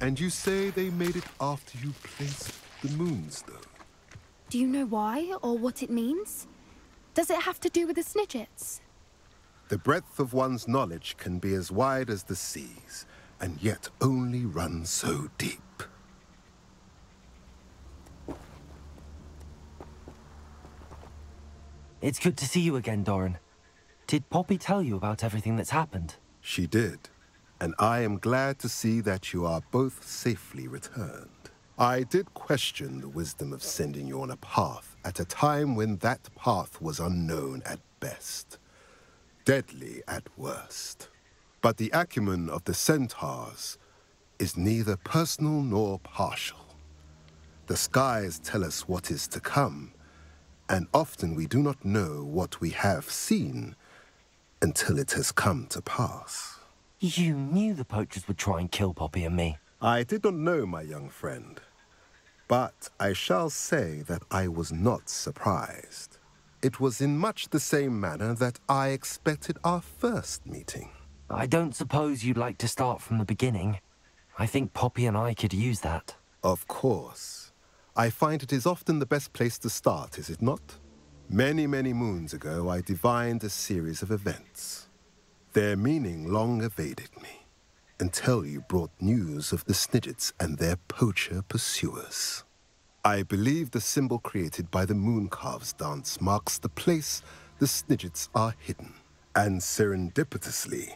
And you say they made it after you placed the moonstone? Do you know why or what it means? Does it have to do with the Snidgets? The breadth of one's knowledge can be as wide as the seas, and yet only run so deep. It's good to see you again, Doran. Did Poppy tell you about everything that's happened? She did, and I am glad to see that you are both safely returned. I did question the wisdom of sending you on a path at a time when that path was unknown at best, deadly at worst. But the acumen of the centaurs is neither personal nor partial. The skies tell us what is to come, and often we do not know what we have seen until it has come to pass. You knew the poachers would try and kill Poppy and me. I did not know, my young friend, but I shall say that I was not surprised. It was in much the same manner that I expected our first meeting. I don't suppose you'd like to start from the beginning. I think Poppy and I could use that. Of course. I find it is often the best place to start, is it not? Many, many moons ago, I divined a series of events. Their meaning long evaded me, until you brought news of the Snidgets and their poacher pursuers. I believe the symbol created by the Mooncalves dance marks the place the Snidgets are hidden. And serendipitously,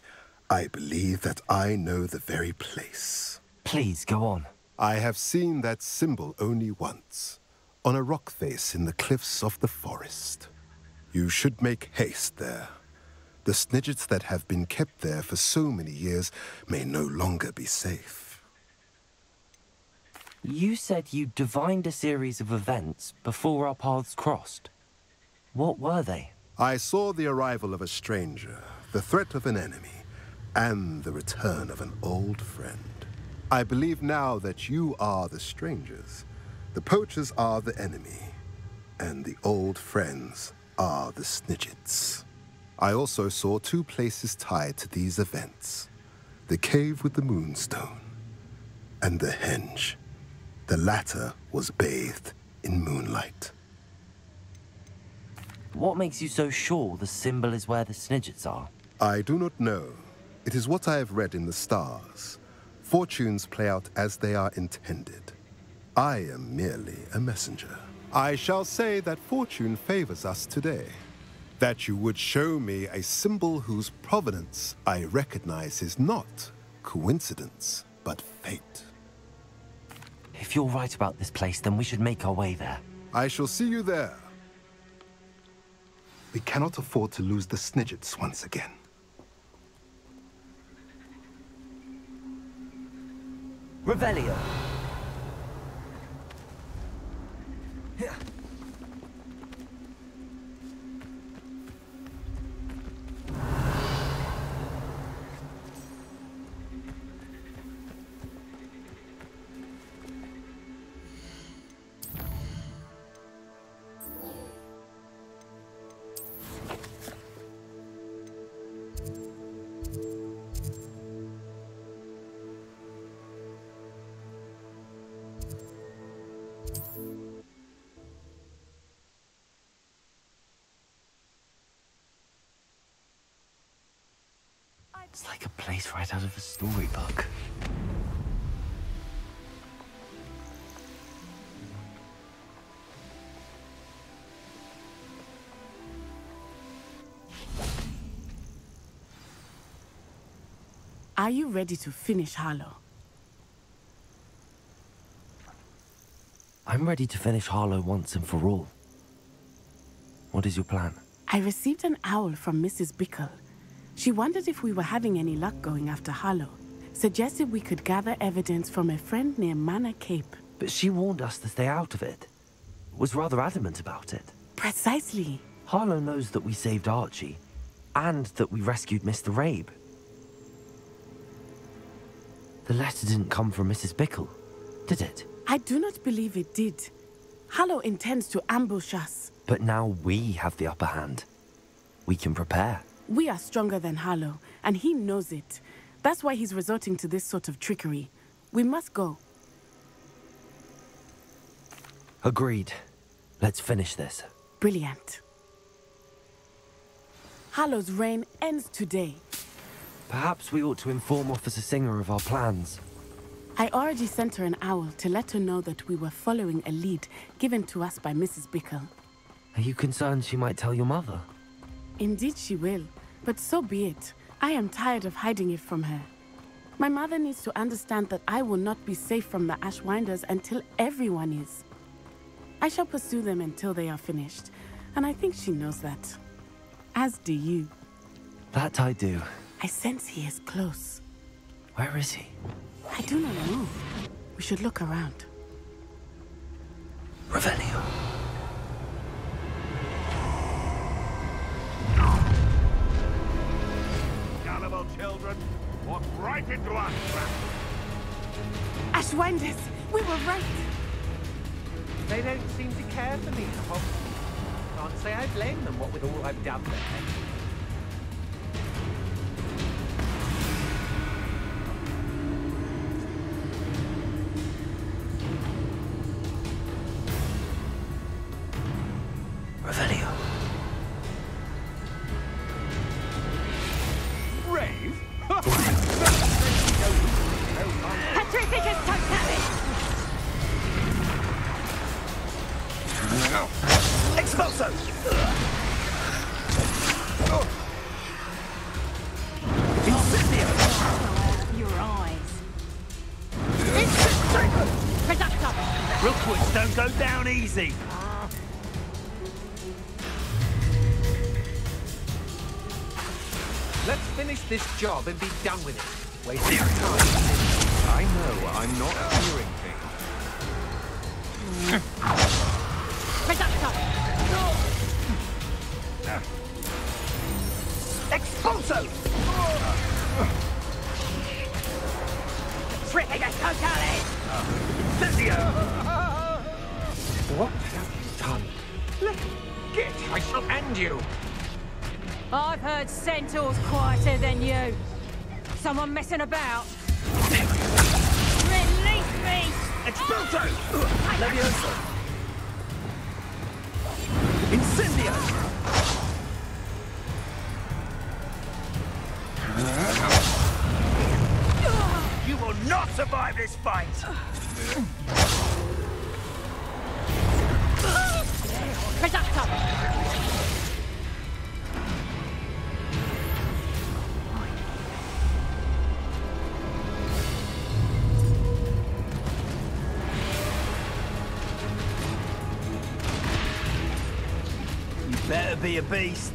I believe that I know the very place. Please, go on. I have seen that symbol only once, on a rock face in the cliffs of the forest. You should make haste there. The Snidgets that have been kept there for so many years may no longer be safe. You said you divined a series of events before our paths crossed. What were they? I saw the arrival of a stranger, the threat of an enemy, and the return of an old friend. I believe now that you are the strangers, the poachers are the enemy, and the old friends are the Snidgets. I also saw two places tied to these events: the cave with the moonstone and the henge. The latter was bathed in moonlight. What makes you so sure the symbol is where the Snidgets are? I do not know. It is what I have read in the stars. Fortunes play out as they are intended. I am merely a messenger. I shall say that fortune favors us today. That you would show me a symbol whose provenance I recognize is not coincidence, but fate. If you're right about this place, then we should make our way there. I shall see you there. We cannot afford to lose the Snidgets once again. Revelio. It's like a place right out of a storybook. Are you ready to finish Harlow? I'm ready to finish Harlow once and for all. What is your plan? I received an owl from Mrs. Bickle. She wondered if we were having any luck going after Harlow. Suggested we could gather evidence from a friend near Manor Cape. But she warned us to stay out of it. Was rather adamant about it. Precisely. Harlow knows that we saved Archie, and that we rescued Mr. Rabe. The letter didn't come from Mrs. Bickle, did it? I do not believe it did. Harlow intends to ambush us. But now we have the upper hand. We can prepare. We are stronger than Harlow, and he knows it. That's why he's resorting to this sort of trickery. We must go. Agreed. Let's finish this. Brilliant. Halo's reign ends today. Perhaps we ought to inform Officer Singer of our plans. I already sent her an owl to let her know that we were following a lead given to us by Mrs. Bickle. Are you concerned she might tell your mother? Indeed she will, but so be it. I am tired of hiding it from her. My mother needs to understand that I will not be safe from the Ashwinders until everyone is. I shall pursue them until they are finished, and I think she knows that. As do you. That I do. I sense he is close. Where is he? I do not know. We should look around. Revelio. Gullible children, walk right into our trap. Ashwinders! We were right! They don't seem to care for me, Hop. Can't say I blame them, what with all I've done there. Revelio. Brave? Petrificus totalis! Expulso! Incendio! Your eyes. Incendio! Reductor! Rookwoods don't go down easy. Let's finish this job and be done with it. Wasting time. I know I'm not hearing things. Reductor! Expulso! Petrificus totalis! Incendio! What have you done? Let get, I shall end you. I've heard centaurs quieter than you. Someone messing about? Release me! Expulso! Levioso! Incendio! You will not survive this fight! Reductor! Better be a beast.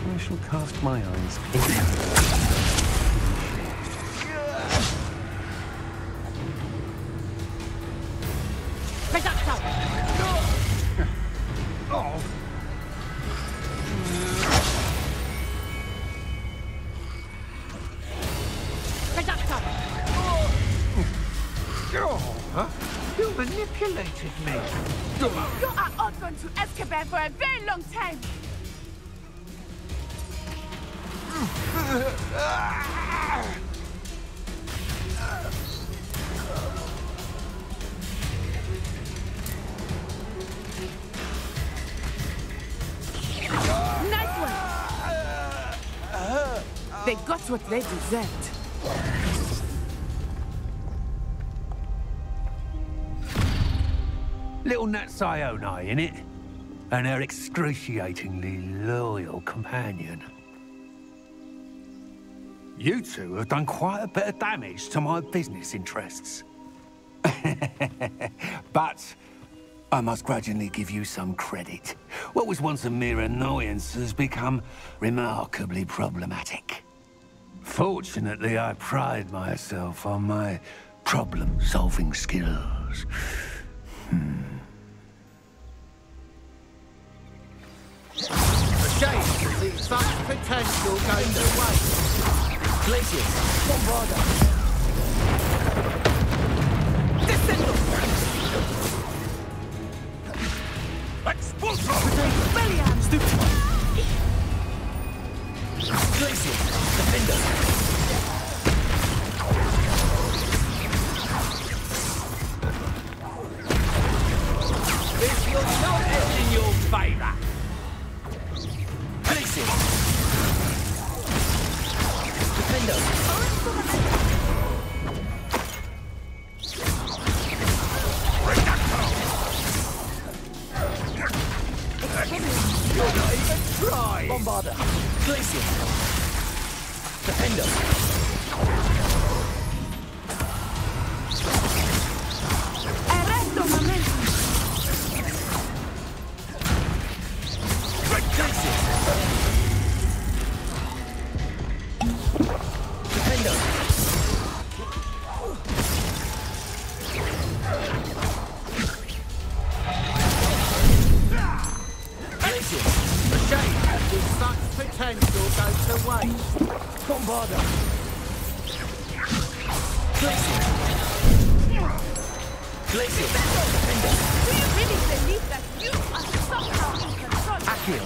I shall cast my eyes. Reductor! Oh. Reductor! Huh? You manipulated me. You are all going to Azkaban for a very long time! Nice one! They got what they deserved. Little Natsai in it, and her excruciatingly loyal companion. You two have done quite a bit of damage to my business interests. But I must grudgingly give you some credit. What was once a mere annoyance has become remarkably problematic. Fortunately, I pride myself on my problem-solving skills. A shame to see such potential going to waste. Glacius, Bombarda. Descendo! Expulso! Bellion! Glacius. You're not even trying! Bombarder! Glacier! Defender! Arresto momentum! Glacier! Defender! Glacier! A shame with such potential goes to waste. Bombarder! Glacier! Glacier! Defender! Do you really believe that you are somehow in control? Accio!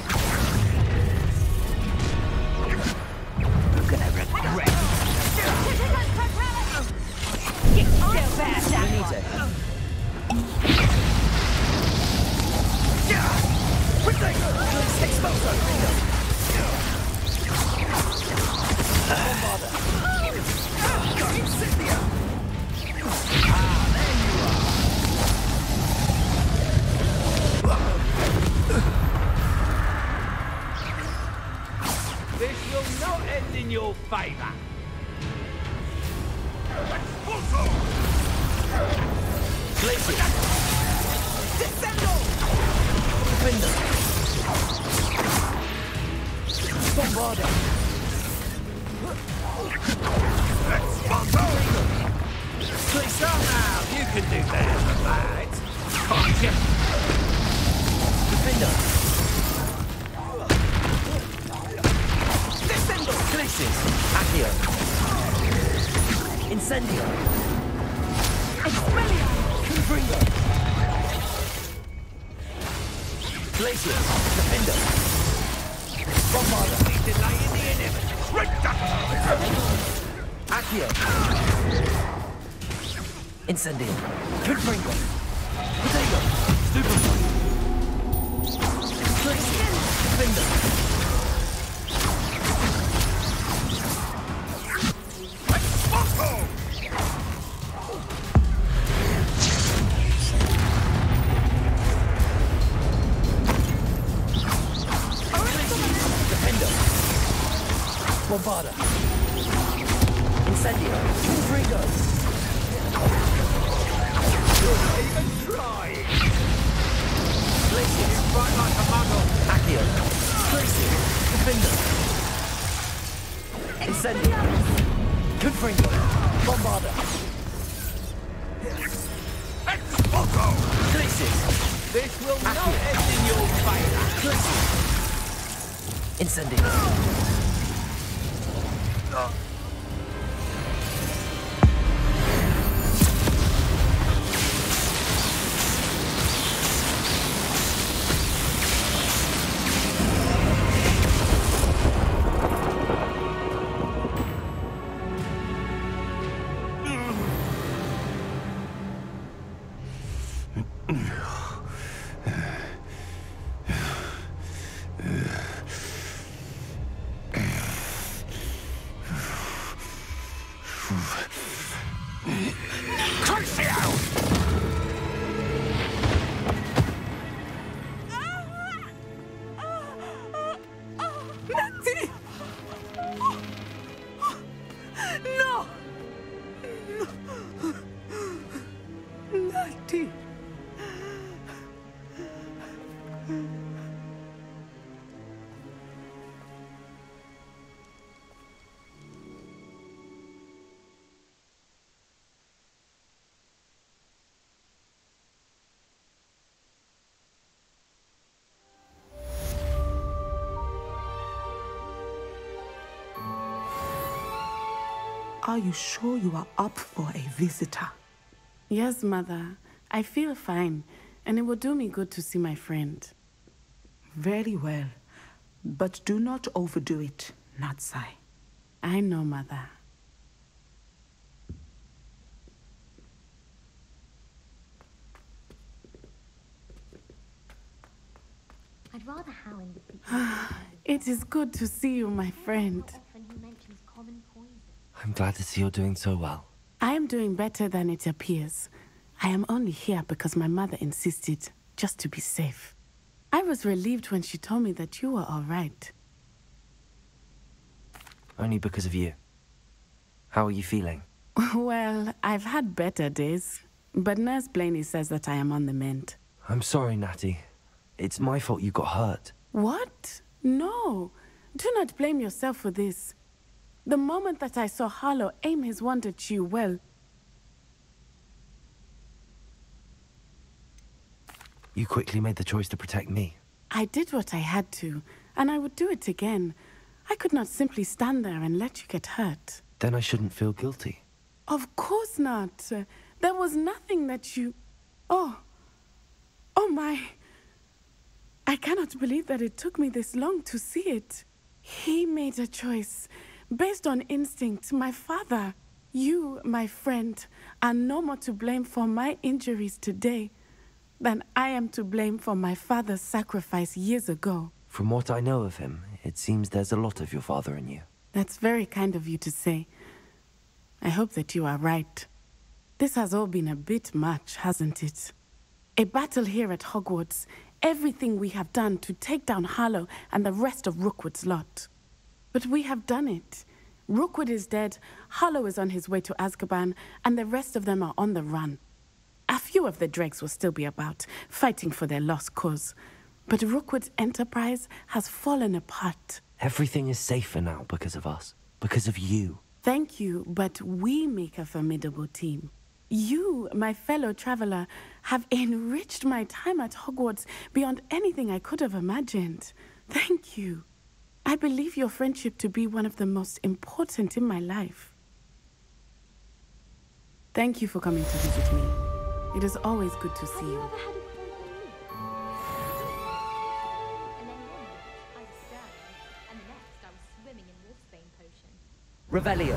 You're gonna regret. Get still back, Benito! Exploso! Bombarder! Incendio! This will not end in your favor. Glacier! Descendo! Defender! Bombarder! Somehow you can do better than that, can't you? Defender! Descendo! Glaciers! Accio! Incendio! Expelliarmus! Confringo! Glacier! Defender! Bombarder! Delaying the inevitable. Accio! Incendio! Confringo! Potato! Stupefy! Glacier! Defender! Defender! Bombarder! Incendio! Confringo! You're not even trying. Glacier! Fight like a muggle. Accio! Glacier! Defender! Incendio! Confringo! Bombarder! Glacier! This will not end in your favor. Glacier! Incendio! Nati! No! Nati! Are you sure you are up for a visitor? Yes, Mother. I feel fine, and it will do me good to see my friend. Very well. But do not overdo it, Natsai. I know, Mother. I'd rather Howin would be. It is good to see you, my friend. Often he mentions common poison. I'm glad to see you're doing so well. I am doing better than it appears. I am only here because my mother insisted, just to be safe. I was relieved when she told me that you were all right. Only because of you. How are you feeling? Well, I've had better days, but Nurse Blaney says that I am on the mend. I'm sorry, Natty. It's my fault you got hurt. What? No. Do not blame yourself for this. The moment that I saw Harlow aim his wand at you, well... You quickly made the choice to protect me. I did what I had to, and I would do it again. I could not simply stand there and let you get hurt. Then I shouldn't feel guilty. Of course not. There was nothing that you... Oh my... I cannot believe that it took me this long to see it. He made a choice, based on instinct. My father, you, my friend, are no more to blame for my injuries today than I am to blame for my father's sacrifice years ago. From what I know of him, it seems there's a lot of your father in you. That's very kind of you to say. I hope that you are right. This has all been a bit much, hasn't it? A battle here at Hogwarts, everything we have done to take down Harlow and the rest of Rookwood's lot. But we have done it. Rookwood is dead, Harlow is on his way to Azkaban, and the rest of them are on the run. A few of the dregs will still be about, fighting for their lost cause. But Rookwood's enterprise has fallen apart. Everything is safer now because of us. Because of you. Thank you, but we make a formidable team. You, my fellow traveler, have enriched my time at Hogwarts beyond anything I could have imagined. Thank you. I believe your friendship to be one of the most important in my life. Thank you for coming to visit me. It is always good to see you. Revelio.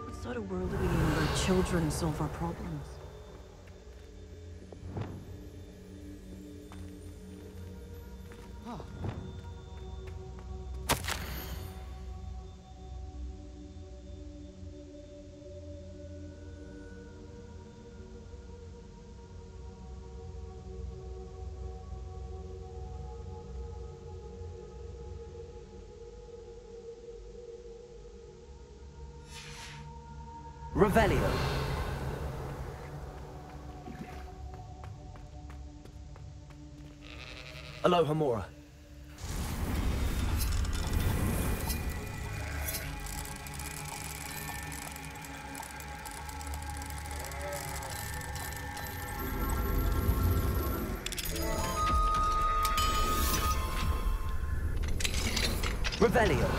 What sort of world are we in where children solve our problems? Revelio. Aloha Mora. Revelio.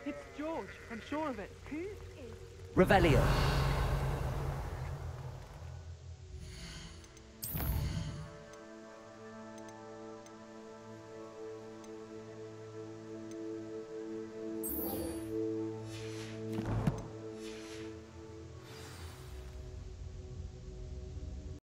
It's George. I'm sure of it. Who is... Revelio.